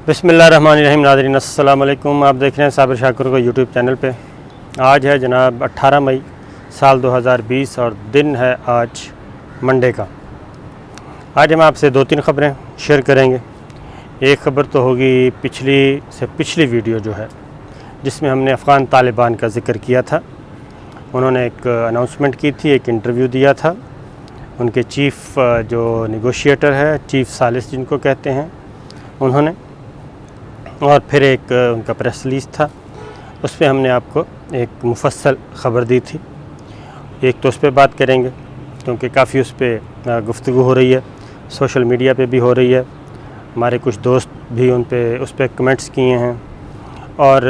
बिस्मिल्लाहिर्रहमानिर्रहीम। नाज़रीन अस्सलाम वालेकुम। आप देख रहे हैं साबिर शाकिर को यूट्यूब चैनल पे। आज है जनाब 18 मई साल 2020 और दिन है आज मंडे का। आज हम आपसे 2-3 ख़बरें शेयर करेंगे। एक ख़बर तो होगी पिछली वीडियो जो है, जिसमें हमने अफ़गान तालिबान का ज़िक्र किया था। उन्होंने एक अनाउंसमेंट की थी, एक इंटरव्यू दिया था। उनके चीफ़ जो नेगोशिएटर है, चीफ़ सालिस जिनको कहते हैं, उन्होंने, और फिर एक उनका प्रेस रिलीज़ था। उस पर हमने आपको एक मुफस्सल ख़बर दी थी। एक तो उस पर बात करेंगे क्योंकि काफ़ी उस पर गुफ्तगू हो रही है, सोशल मीडिया पे भी हो रही है। हमारे कुछ दोस्त भी उस पर कमेंट्स किए हैं और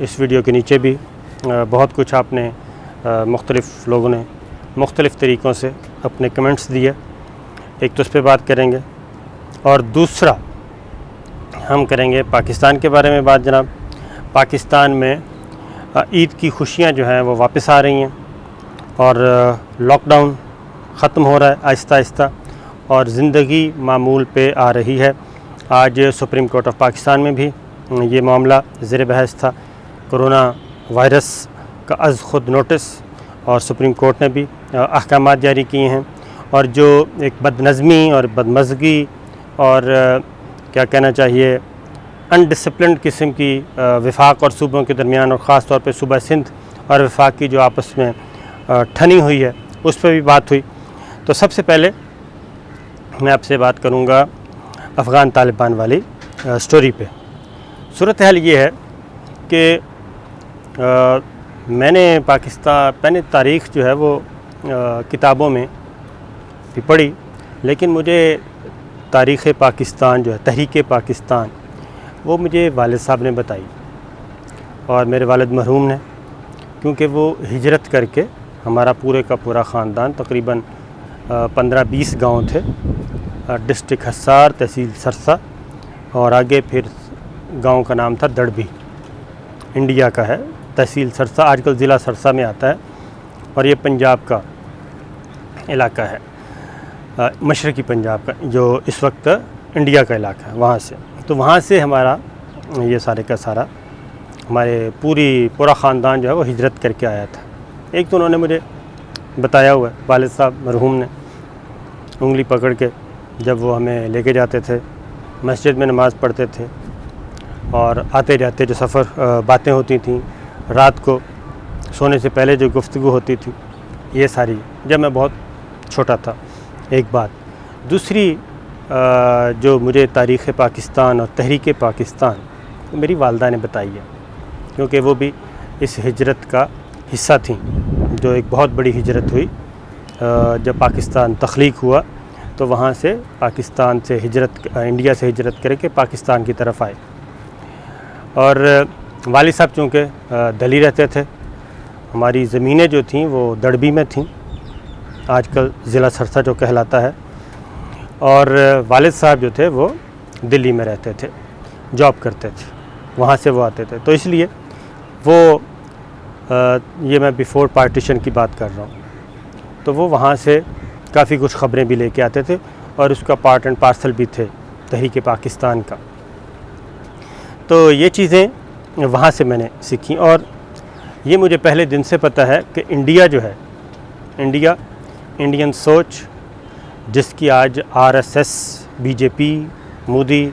इस वीडियो के नीचे भी बहुत कुछ आपने मुख्तलिफ़ लोगों ने मुख्तलिफ़ तरीक़ों से अपने कमेंट्स दिए। एक तो उस पर बात करेंगे और दूसरा हम करेंगे पाकिस्तान के बारे में बात। जनाब, पाकिस्तान में ईद की खुशियाँ जो हैं वो वापस आ रही हैं और लॉकडाउन ख़त्म हो रहा है आहिस्ता आहिस्ता और ज़िंदगी मामूल पे आ रही है। आज सुप्रीम कोर्ट ऑफ पाकिस्तान में भी ये मामला ज़ेर बहस था। कोरोना वायरस का अज़ ख़ुद नोटिस और सुप्रीम कोर्ट ने भी अहकामात जारी किए हैं। और जो एक बदनज़मी और बदमज़गी और क्या कहना चाहिए, अनडिसिप्लिन्ड किस्म की वफाक और सूबों के दरमियान और ख़ास तौर पे सूबा सिंध और वफाक की जो आपस में ठनी हुई है, उस पर भी बात हुई। तो सबसे पहले मैं आपसे बात करूँगा अफ़गान तालिबान वाली स्टोरी पे। सूरत हाल ये है कि मैंने तारीख़ जो है वो किताबों में भी पढ़ी, लेकिन मुझे तारीख़ पाकिस्तान जो है, तहरीक पाकिस्तान, वो मुझे वालिद साहब ने बताई और मेरे वालिद मरहूम ने, क्योंकि वो हिजरत करके, हमारा पूरे का पूरा ख़ानदान तकरीबन 15-20 गाँव थे, डिस्ट्रिक्ट हसार, तहसील सरसा और आगे फिर गांव का नाम था दड़बी, इंडिया का है। तहसील सरसा आजकल ज़िला सरसा में आता है और ये पंजाब का इलाका है, मशरक़ी पंजाब का, जो इस वक्त इंडिया का इलाका है, वहाँ से। तो वहाँ से हमारा ये सारे का सारा हमारे पूरा ख़ानदान जो है वो हिजरत करके आया था। एक तो उन्होंने मुझे बताया हुआ है, वालिद साहब मरहूम ने, उंगली पकड़ के जब वो हमें लेके जाते थे, मस्जिद में नमाज़ पढ़ते थे और आते जाते जो सफ़र बातें होती थी, रात को सोने से पहले जो गुफ्तगू होती थी, ये सारी जब मैं बहुत छोटा था। एक बात। दूसरी जो मुझे तारीख़ पाकिस्तान और तहरीक पाकिस्तान मेरी वालदा ने बताई है, क्योंकि वो भी इस हिजरत का हिस्सा थी, जो एक बहुत बड़ी हिजरत हुई। जब पाकिस्तान तख्लीक हुआ तो वहाँ से पाकिस्तान से इंडिया से हिजरत करके पाकिस्तान की तरफ आए। और वालिद साहब चूँकि दिल्ली रहते थे, हमारी ज़मीनें जो थीं वो दड़बी में थीं, आजकल ज़िला सरसा जो कहलाता है, और वालिद साहब जो थे वो दिल्ली में रहते थे, जॉब करते थे, वहाँ से वो आते थे। तो इसलिए वो ये मैं बिफ़ोर पार्टीशन की बात कर रहा हूँ, तो वो वहाँ से काफ़ी कुछ ख़बरें भी लेके आते थे और उसका पार्ट एंड पार्सल भी थे तहरीक पाकिस्तान का। तो ये चीज़ें वहाँ से मैंने सीखी और ये मुझे पहले दिन से पता है कि इंडिया जो है, इंडियन सोच, जिसकी आज आरएसएस, बीजेपी, मोदी,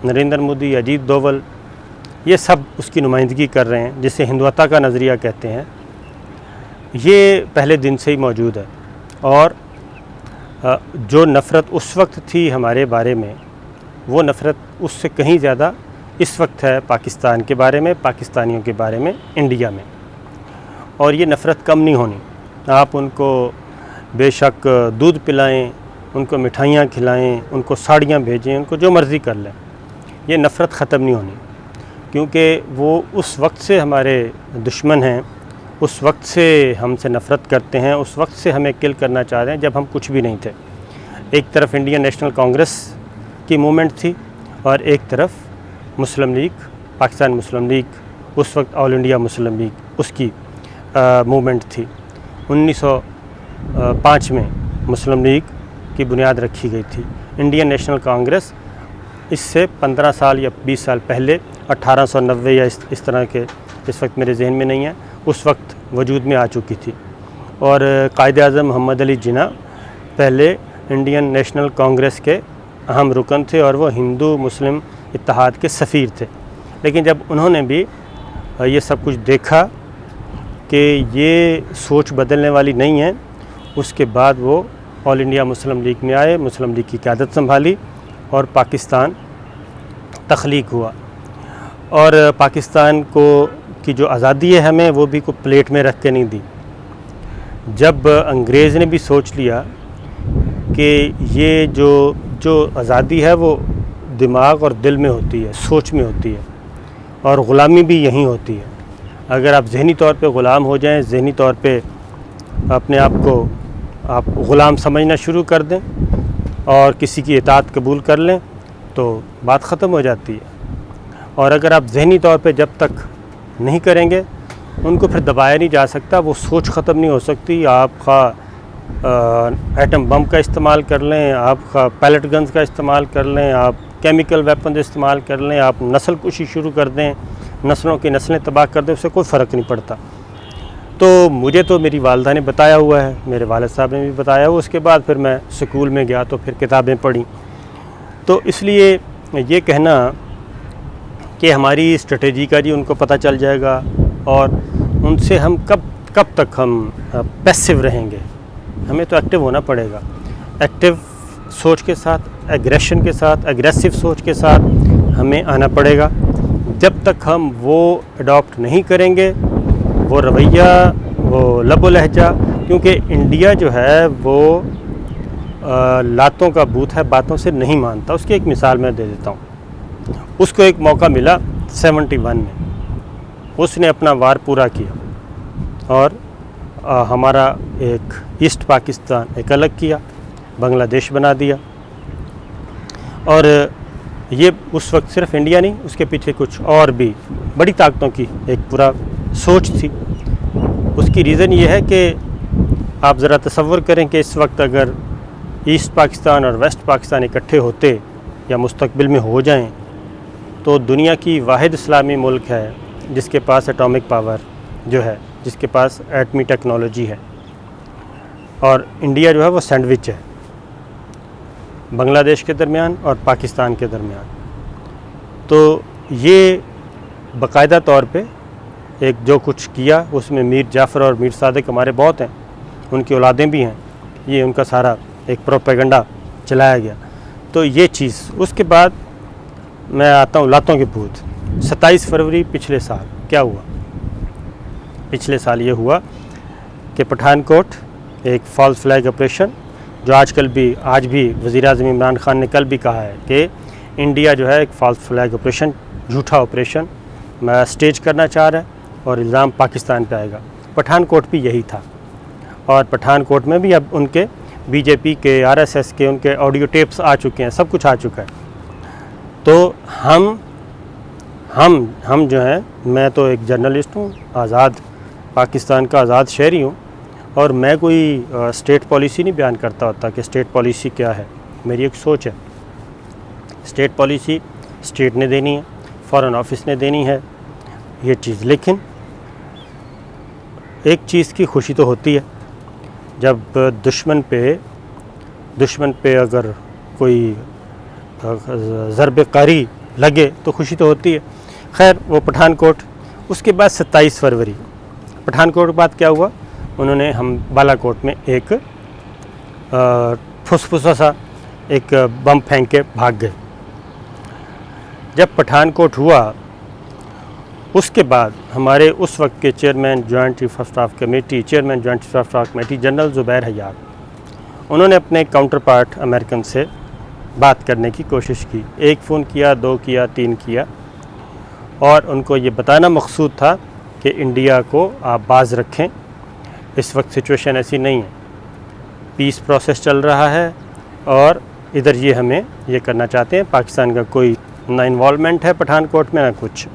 नरेंद्र मोदी, अजीत डोवल, ये सब उसकी नुमाइंदगी कर रहे हैं, जिसे हिंदुत्व का नज़रिया कहते हैं, ये पहले दिन से ही मौजूद है। और जो नफ़रत उस वक्त थी हमारे बारे में, वो नफ़रत उससे कहीं ज़्यादा इस वक्त है पाकिस्तान के बारे में, पाकिस्तानियों के बारे में, इंडिया में। और ये नफ़रत कम नहीं होनी। आप उनको बेशक दूध पिलाएं, उनको मिठाइयाँ खिलाएं, उनको साड़ियाँ भेजें, उनको जो मर्ज़ी कर लें, ये नफ़रत ख़त्म नहीं होनी, क्योंकि वो उस वक्त से हमारे दुश्मन हैं, उस वक्त से हमसे नफ़रत करते हैं, उस वक्त से हमें किल करना चाह रहे हैं जब हम कुछ भी नहीं थे। एक तरफ इंडियन नेशनल कांग्रेस की मूवमेंट थी और एक तरफ मुस्लिम लीग, पाकिस्तान मुस्लिम लीग, उस वक्त ऑल इंडिया मुस्लिम लीग, उसकी मूवमेंट थी। 1905 में मुस्लिम लीग की बुनियाद रखी गई थी। इंडियन नेशनल कांग्रेस इससे 15 साल या 20 साल पहले 1890 या इस तरह के, इस वक्त मेरे जहन में नहीं है, उस वक्त वजूद में आ चुकी थी। और कायद-ए-आज़म मोहम्मद अली जिन्ना पहले इंडियन नेशनल कांग्रेस के अहम रुकन थे और वो हिंदू मुस्लिम इत्तेहाद के सफ़ीर थे। लेकिन जब उन्होंने भी ये सब कुछ देखा कि ये सोच बदलने वाली नहीं है, उसके बाद वो ऑल इंडिया मुस्लिम लीग में आए, मुस्लिम लीग की क़यादत संभाली और पाकिस्तान तख्लीक हुआ। और पाकिस्तान को की जो आज़ादी है हमें, वो भी को प्लेट में रख के नहीं दी। जब अंग्रेज़ ने भी सोच लिया कि ये जो आज़ादी है वो दिमाग और दिल में होती है, सोच में होती है, और ग़ुलामी भी यहीं होती है। अगर आप ज़हनी तौर पे ग़ुलाम हो जाएं, ज़हनी तौर पे अपने आप को आप ग़ुलाम समझना शुरू कर दें और किसी की इताअत कबूल कर लें, तो बात ख़त्म हो जाती है। और अगर आप ज़हनी तौर पे जब तक नहीं करेंगे, उनको फिर दबाया नहीं जा सकता, वो सोच ख़त्म नहीं हो सकती। आप एटम बम का इस्तेमाल कर लें, आप पैलेट गन्स का इस्तेमाल कर लें, आप केमिकल वेपन इस्तेमाल कर लें, आप नस्ल कुशी शुरू कर दें, नस्लों की नस्लें तबाह कर दें, उससे कोई फ़र्क नहीं पड़ता। तो मुझे तो मेरी वालदा ने बताया हुआ है, मेरे वालिद साहब ने भी बताया हुआ। उसके बाद फिर मैं स्कूल में गया तो फिर किताबें पढ़ी। तो इसलिए ये कहना कि हमारी स्ट्रेटजी का जी उनको पता चल जाएगा और उनसे हम कब तक हम पैसिव रहेंगे, हमें तो एक्टिव होना पड़ेगा। एक्टिव सोच के साथ, एग्रेशन के साथ, एग्रेसिव सोच के साथ हमें आना पड़ेगा। जब तक हम वो अडॉप्ट नहीं करेंगे, वो रवैया, वो लबो लहजा, क्योंकि इंडिया जो है वो लातों का बूथ है, बातों से नहीं मानता। उसकी एक मिसाल मैं दे देता हूँ। उसको एक मौका मिला 71 में, उसने अपना वार पूरा किया और हमारा एक ईस्ट पाकिस्तान एक अलग किया, बांग्लादेश बना दिया। और ये उस वक्त सिर्फ इंडिया नहीं, उसके पीछे कुछ और भी बड़ी ताकतों की एक पूरा सोच थी। उसकी रीज़न ये है कि आप ज़रा तसव्वुर करें कि इस वक्त अगर ईस्ट पाकिस्तान और वेस्ट पाकिस्तान इकट्ठे होते या मुस्तकबिल में हो जाएं, तो दुनिया की वाहिद इस्लामी मुल्क है जिसके पास एटॉमिक पावर जो है, जिसके पास एटमी टेक्नोलॉजी है। और इंडिया जो है वो सैंडविच है बांग्लादेश के दरमियान और पाकिस्तान के दरमियान। तो ये बाकायदा तौर पे एक जो कुछ किया, उसमें मीर जाफ़र और मीर सादिक हमारे बहुत हैं, उनकी औलादें भी हैं, ये उनका सारा एक प्रोपेगेंडा चलाया गया। तो ये चीज़, उसके बाद मैं आता हूँ लातों के भूत। 27 फरवरी पिछले साल क्या हुआ? पिछले साल ये हुआ कि पठानकोट एक फॉल्स फ्लैग ऑपरेशन, जो आज भी वज़ीर-ए-आज़म इमरान खान ने कल भी कहा है कि इंडिया जो है एक फॉल्स फ्लैग ऑपरेशन, झूठा ऑपरेशन स्टेज करना चाह रहा है और इल्ज़ाम पाकिस्तान पे आएगा। पठानकोट भी यही था और पठानकोट में भी अब उनके बीजेपी के, आरएसएस के उनके ऑडियो टेप्स आ चुके हैं, सब कुछ आ चुका है। तो हम जो हैं, मैं तो एक जर्नलिस्ट हूँ, आज़ाद पाकिस्तान का आज़ाद शहरी हूँ, और मैं कोई स्टेट पॉलिसी नहीं बयान करता होता कि स्टेट पॉलिसी क्या है। मेरी एक सोच है, स्टेट पॉलिसी स्टेट ने देनी है, फॉरेन ऑफिस ने देनी है ये चीज़। लेकिन एक चीज़ की खुशी तो होती है जब दुश्मन पे अगर कोई ज़रब कारी लगे तो खुशी तो होती है। खैर, वो पठानकोट, उसके बाद 27 फरवरी पठानकोट के बाद क्या हुआ, उन्होंने हम बालाकोट में एक फुसफुसा सा एक बम फेंक के भाग गए। जब पठानकोट हुआ, उसके बाद हमारे उस वक्त के chairman joint chief of staff committee general Zubair Hayat, उन्होंने अपने काउंटर पार्ट अमेरिकन से बात करने की कोशिश की। एक फ़ोन किया, 2 किया, 3 किया, और उनको ये बताना मकसूद था कि इंडिया को आप बाज़ रखें, इस वक्त सिचुएशन ऐसी नहीं है, पीस प्रोसेस चल रहा है और इधर ये हमें ये करना चाहते हैं, पाकिस्तान का कोई ना इन्वॉल्वमेंट है पठानकोट में ना कुछ।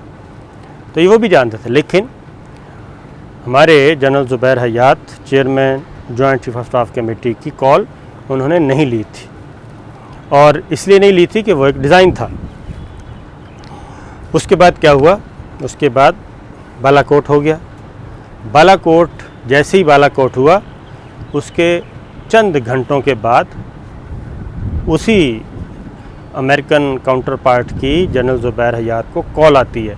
तो ये वो भी जानते थे। लेकिन हमारे general Zubair Hayat, chairman joint chief of staff committee की कॉल उन्होंने नहीं ली थी और इसलिए नहीं ली थी कि वो एक डिज़ाइन था। उसके बाद क्या हुआ, उसके बाद बालाकोट हो गया। बालाकोट जैसे ही बालाकोट हुआ, उसके चंद घंटों के बाद उसी अमेरिकन काउंटर पार्ट की जनरल ज़ुबैर हयात को कॉल आती है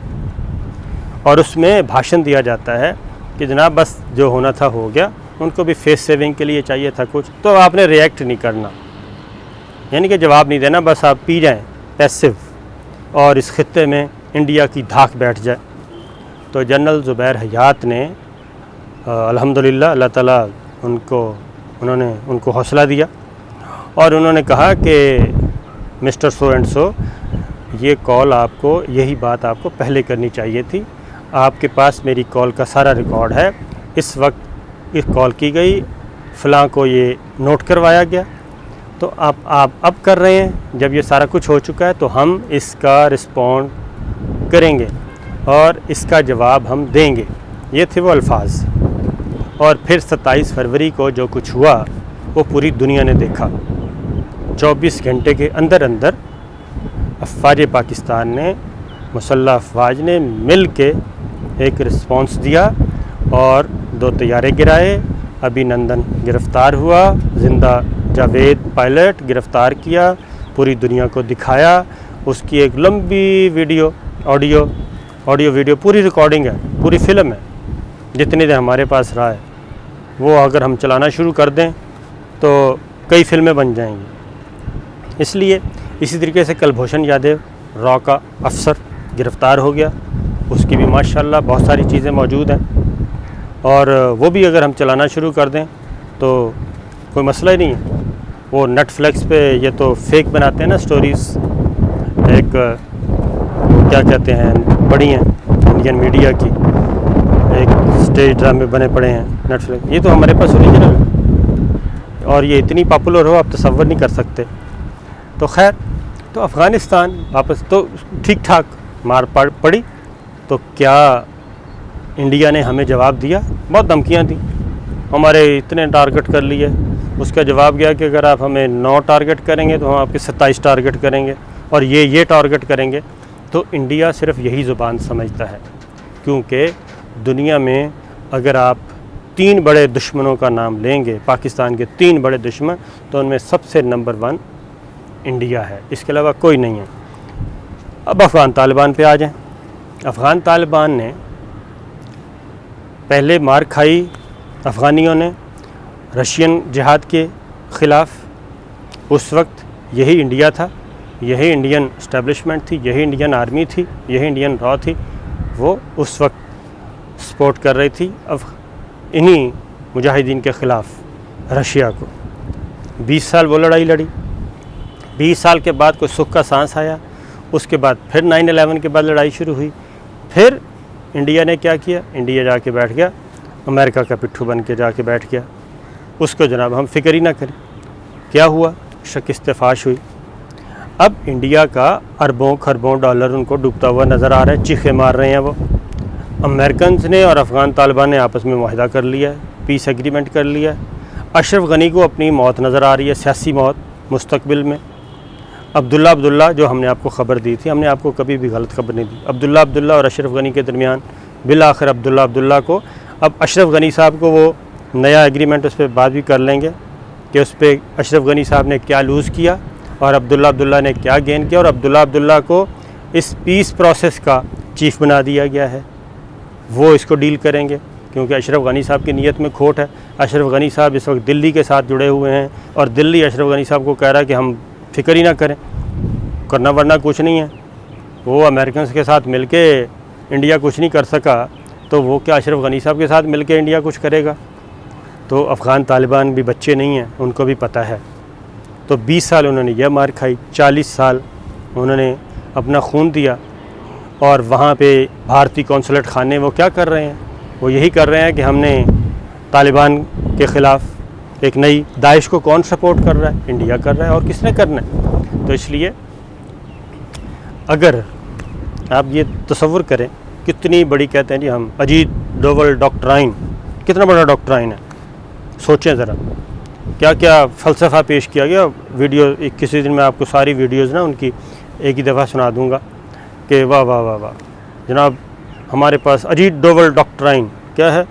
और उसमें भाषण दिया जाता है कि जनाब बस जो होना था हो गया, उनको भी फेस सेविंग के लिए चाहिए था कुछ, तो आपने रिएक्ट नहीं करना, यानी कि जवाब नहीं देना, बस आप पी जाएं पैसिव, और इस खित्ते में इंडिया की धाक बैठ जाए। तो जनरल ज़ुबैर हयात ने अल्हम्दुलिल्लाह अल्लाह ताला उनको हौसला दिया और उन्होंने कहा कि मिस्टर सो एंड सो, ये कॉल आपको, यही बात आपको पहले करनी चाहिए थी, आपके पास मेरी कॉल का सारा रिकॉर्ड है, इस वक्त इस कॉल की गई, फ़लाँ को ये नोट करवाया गया, तो आप अब कर रहे हैं, जब ये सारा कुछ हो चुका है तो हम इसका रिस्पॉन्ड करेंगे और इसका जवाब हम देंगे। ये थे वो अल्फाज। और फिर 27 फरवरी को जो कुछ हुआ वो पूरी दुनिया ने देखा। 24 घंटे के अंदर अंदर अफ़वाज पाकिस्तान ने, मुसल्लह अफ़वाज ने मिल के एक रिस्पॉन्स दिया और 2 तैयारे गिराए। अभिनंदन गिरफ़्तार हुआ, ज़िंदा जावेद पायलट गिरफ़्तार किया, पूरी दुनिया को दिखाया। उसकी एक लंबी वीडियो, ऑडियो वीडियो, पूरी रिकॉर्डिंग है, पूरी फ़िल्म है, जितनी देर हमारे पास रहा है वो अगर हम चलाना शुरू कर दें तो कई फ़िल्में बन जाएंगी। इसलिए इसी तरीके से कुलभूषण यादव, रॉ का अफसर, गिरफ़्तार हो गया, उसकी भी माशाल्लाह बहुत सारी चीज़ें मौजूद हैं और वो भी अगर हम चलाना शुरू कर दें तो कोई मसला ही नहीं है। वो नेटफ्लिक्स पे ये तो फेक बनाते हैं ना स्टोरीज़, एक क्या कहते हैं, बड़ी हैं इंडियन मीडिया की, एक स्टेज ड्रामे बने पड़े हैं नेटफ्लिक्स, ये तो हमारे पास ओरिजिनल है और ये इतनी पॉपुलर हो आप तसव्वुर नहीं कर सकते। तो खैर, तो अफ़गानिस्तान वापस तो ठीक ठाक मार पड़ी, तो क्या इंडिया ने हमें जवाब दिया? बहुत धमकियाँ दी, हमारे इतने टारगेट कर लिए। उसका जवाब गया कि अगर आप हमें 9 टारगेट करेंगे तो हम आपके 27 टारगेट करेंगे और ये टारगेट करेंगे। तो इंडिया सिर्फ यही ज़ुबान समझता है, क्योंकि दुनिया में अगर आप 3 बड़े दुश्मनों का नाम लेंगे, पाकिस्तान के 3 बड़े दुश्मन, तो उनमें सबसे नंबर 1 इंडिया है, इसके अलावा कोई नहीं है। अब अफ़गान तालिबान पे आ जाएं। अफ़गान तालिबान ने पहले मार खाई अफ़गानियों ने रशियन जिहाद के ख़िलाफ़। उस वक्त यही इंडिया था, यही इंडियन इस्टेब्लिशमेंट थी, यही इंडियन आर्मी थी, यही इंडियन रॉ थी, वो उस वक्त सपोर्ट कर रही थी अब इन्हीं मुजाहिदीन के ख़िलाफ़ रशिया को। 20 साल वो लड़ाई लड़ी। 20 साल के बाद कोई सुख का सांस आया, उसके बाद फिर 9/11 के बाद लड़ाई शुरू हुई। फिर इंडिया ने क्या किया? इंडिया जाके बैठ गया, अमेरिका का पिट्ठू बन के जाके बैठ गया। उसको जनाब हम फ़िक्र ही ना करें। क्या हुआ? शिकस्त फाश हुई। अब इंडिया का अरबों खरबों डॉलर उनको डूबता हुआ नज़र आ रहा है, चीखे मार रहे हैं वो। अमेरिकन ने और अफ़गान तालिबान ने आपस में मुआहदा कर लिया है, पीस एग्रीमेंट कर लिया है। अशरफ गनी को अपनी मौत नज़र आ रही है, सियासी मौत मुस्तकबिल में। अब्दुल्ला जो हमने आपको ख़बर दी थी, हमने आपको कभी भी गलत खबर नहीं दी। अब्दुल्ला और अशरफ गनी के दरमियान बिल आखिर अब्दुल्ला को, अब अशरफ गनी साहब को वो नया एग्रीमेंट उस पर बात भी कर लेंगे कि उस पर अशरफ गनी साहब ने क्या लूज़ किया और अब्दुल्ला ने क्या गेन किया, और अब्दुल्ला को इस पीस प्रोसेस का चीफ़ बना दिया गया है। वो इसको डील करेंगे, क्योंकि अशरफ गनी साहब की नीयत में खोट है। अशरफ गनी साहब इस वक्त दिल्ली के साथ जुड़े हुए हैं और दिल्ली अशरफ गनी साहब को कह रहा है कि हम फ़िक्र ही ना करें, करना वरना कुछ नहीं है। वो अमेरिकन के साथ मिलके इंडिया कुछ नहीं कर सका, तो वो क्या अशरफ गनी साहब के साथ मिलके इंडिया कुछ करेगा? तो अफ़गान तालिबान भी बच्चे नहीं हैं, उनको भी पता है। तो 20 साल उन्होंने यह मार खाई, 40 साल उन्होंने अपना खून दिया, और वहाँ पे भारतीय कौंसलेट खाने वो क्या कर रहे हैं? वो यही कर रहे हैं कि हमने तालिबान के ख़िलाफ़ एक नई दाइश को कौन सपोर्ट कर रहा है? इंडिया कर रहा है, और किसने करना है? तो इसलिए अगर आप ये तसव्वुर करें कितनी बड़ी, कहते हैं जी हम, अजीत डोवल डॉक्ट्राइन, कितना बड़ा डॉक्ट्राइन है, सोचें ज़रा। क्या क्या फ़लसफ़ा पेश किया गया। वीडियो किसी दिन मैं आपको सारी वीडियोज़ ना उनकी एक ही दफ़ा सुना दूँगा कि वाह वाह वाह वाह जनाब। हमारे पास अजीत डोवल डॉक्ट्राइन क्या है,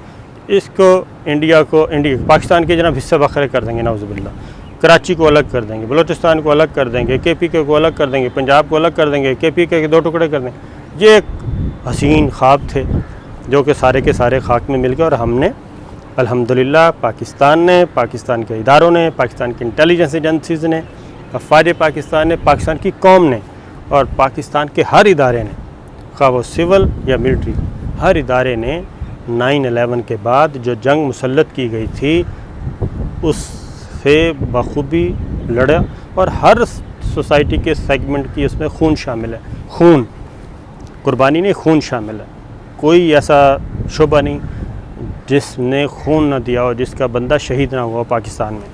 इसको इंडिया पाकिस्तान के जनाब हिस्से बखरे कर देंगे नाउज़ुबिल्लाह। कराची को अलग कर देंगे, बलूचिस्तान को अलग कर देंगे, KPK को अलग कर देंगे, पंजाब को अलग कर देंगे, KPK के 2 टुकड़े कर देंगे। ये एक हसीन ख्वाब थे जो कि सारे के सारे खाक में मिल गए। और हमने अल्हम्दुलिल्लाह पाकिस्तान ने, पाकिस्तान के इदारों ने, पाकिस्तान की इंटेलिजेंस एजेंसीज़ ने, अफ़वाज पाकिस्तान ने, पाकिस्तान की कौम ने और पाकिस्तान के हर इदारे ने, खा वो सिविल या मिलिट्री, हर इदारे ने 9/11 के बाद जो जंग मुसल्लत की गई थी उससे बखूबी लड़ा। और हर सोसाइटी के सेगमेंट की उसमें खून शामिल है, खून, कुर्बानी नहीं, खून शामिल है। कोई ऐसा शोबा नहीं जिसने खून न दिया हो, जिसका बंदा शहीद ना हुआ पाकिस्तान में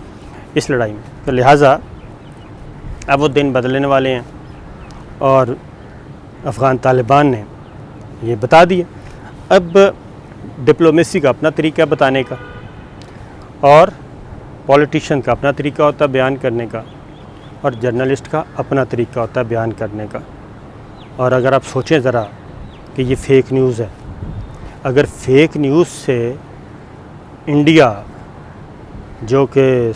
इस लड़ाई में। तो लिहाजा अब वो दिन बदलने वाले हैं और अफ़गान तालिबान ने ये बता दिया। अब डिप्लोमेसी का अपना तरीका बताने का और पॉलिटिशियन का अपना तरीका होता है बयान करने का और जर्नलिस्ट का अपना तरीका होता है बयान करने का। और अगर आप सोचें ज़रा कि ये फ़ेक न्यूज़ है, अगर फ़ेक न्यूज़ से इंडिया जो कि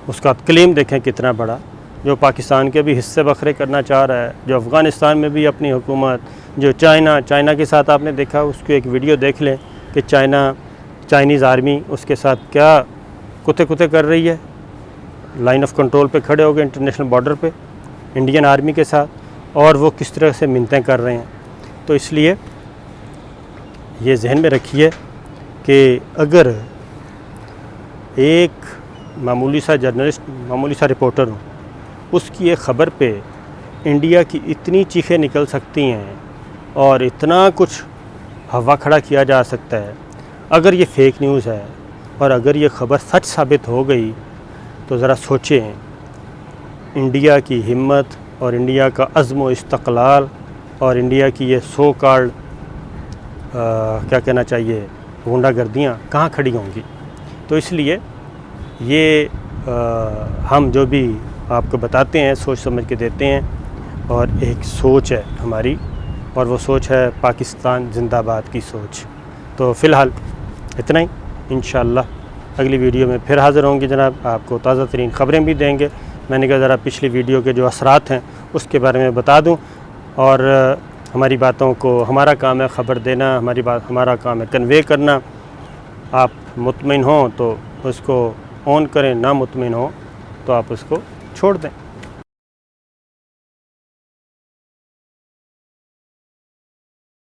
उसका क्लेम देखें कितना बड़ा, जो पाकिस्तान के भी हिस्से बखरे करना चाह रहा है, जो अफ़गानिस्तान में भी अपनी हुकूमत, जो चाइना के साथ आपने देखा, उसको एक वीडियो देख लें कि चाइनीज़ आर्मी उसके साथ क्या कुत्ते कर रही है, लाइन ऑफ कंट्रोल पे खड़े हो गए इंटरनेशनल बॉर्डर पे इंडियन आर्मी के साथ, और वो किस तरह से मिन्नतें कर रहे हैं। तो इसलिए ये जहन में रखिए कि अगर एक मामूली सा जर्नलिस्ट, मामूली सा रिपोर्टर हो, उसकी एक ख़बर पे इंडिया की इतनी चीखें निकल सकती हैं और इतना कुछ हवा खड़ा किया जा सकता है। अगर ये फ़ेक न्यूज़ है और अगर ये ख़बर सच साबित हो गई तो ज़रा सोचें इंडिया की हिम्मत और इंडिया का अज़्म व इस्तक़लाल और इंडिया की ये सो कॉल्ड क्या कहना चाहिए गुंडागर्दियाँ कहाँ खड़ी होंगी। तो इसलिए ये हम जो भी आपको बताते हैं सोच समझ के देते हैं और एक सोच है हमारी, और वो सोच है पाकिस्तान जिंदाबाद की सोच। तो फ़िलहाल इतना ही, इंशाअल्लाह अगली वीडियो में फिर हाज़िर होंगे जनाब, आपको ताज़ा तरीन ख़बरें भी देंगे। मैंने कहा ज़रा पिछली वीडियो के जो असरात हैं उसके बारे में बता दूं, और हमारी बातों को, हमारा काम है ख़बर देना, हमारा काम है कन्वे करना। आप मुतमिन हों तो उसको ऑन करें, ना मुतमिन हो तो आप उसको छोड़ दें।